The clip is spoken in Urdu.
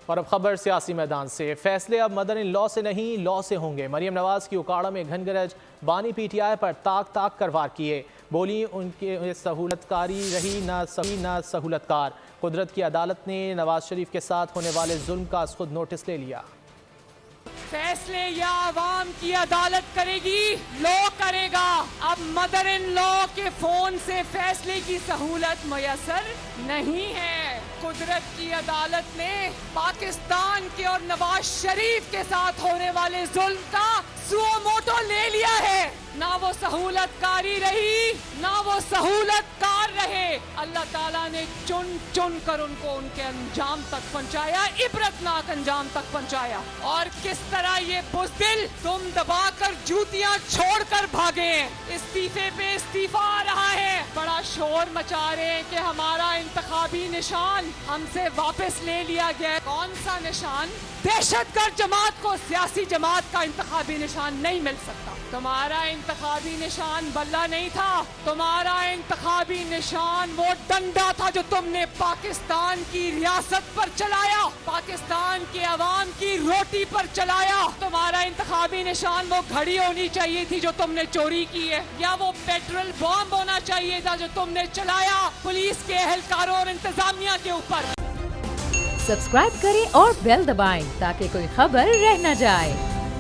اور اب خبر سیاسی میدان سے۔ فیصلے اب مدر ان لا سے نہیں، لا سے ہوں گے۔ مریم نواز کی اکاڑا میں گھن گرج، بانی پی ٹی آئی پر تاک تاک کر وار کیے، بولی ان کے سہولت کاری رہی نہ سہولت کار۔ قدرت کی عدالت نے نواز شریف کے ساتھ ہونے والے ظلم کا از خود نوٹس لے لیا۔ فیصلے یا عوام کی عدالت کرے گی، لا کرے گا۔ اب مدر ان لا کے فون سے فیصلے کی سہولت میسر نہیں ہے۔ قدرت کی عدالت نے پاکستان کے اور نواز شریف کے ساتھ ہونے والے ظلم کا سو موٹو لے لیا ہے۔ نہ وہ سہولت کاری رہی، نہ وہ سہولت کار رہے۔ اللہ تعالیٰ نے چن چن کر ان کو ان کے انجام تک پہنچایا، عبرتناک انجام تک پہنچایا۔ اور کس طرح یہ بزدل تم دبا کر جوتیاں چھوڑ کر بھاگے ہیں۔ استعفے پہ استعفا آ رہا ہے، بڑا شور مچا رہے ہیں کہ ہمارا انتخابی نشان ہم سے واپس لے لیا گیا ہے۔ کون سا نشان؟ دہشت گرد جماعت کو سیاسی جماعت کا انتخابی نشان نہیں مل سکتا۔ تمہارا انتخابی نشان بلہ نہیں تھا، تمہارا انتخابی نشان وہ ڈنڈا تھا جو تم نے پاکستان کی ریاست پر چلایا، پاکستان کے عوام کی روٹی پر چلایا۔ تمہارا انتخابی نشان وہ گھڑی ہونی چاہیے تھی جو تم نے چوری کی ہے، یا وہ پیٹرول بم ہونا چاہیے تھا جو تم نے چلایا پولیس کے اہلکاروں اور انتظامیہ کے اوپر۔ سبسکرائب کریں اور بیل دبائیں تاکہ کوئی خبر رہ نہ جائے۔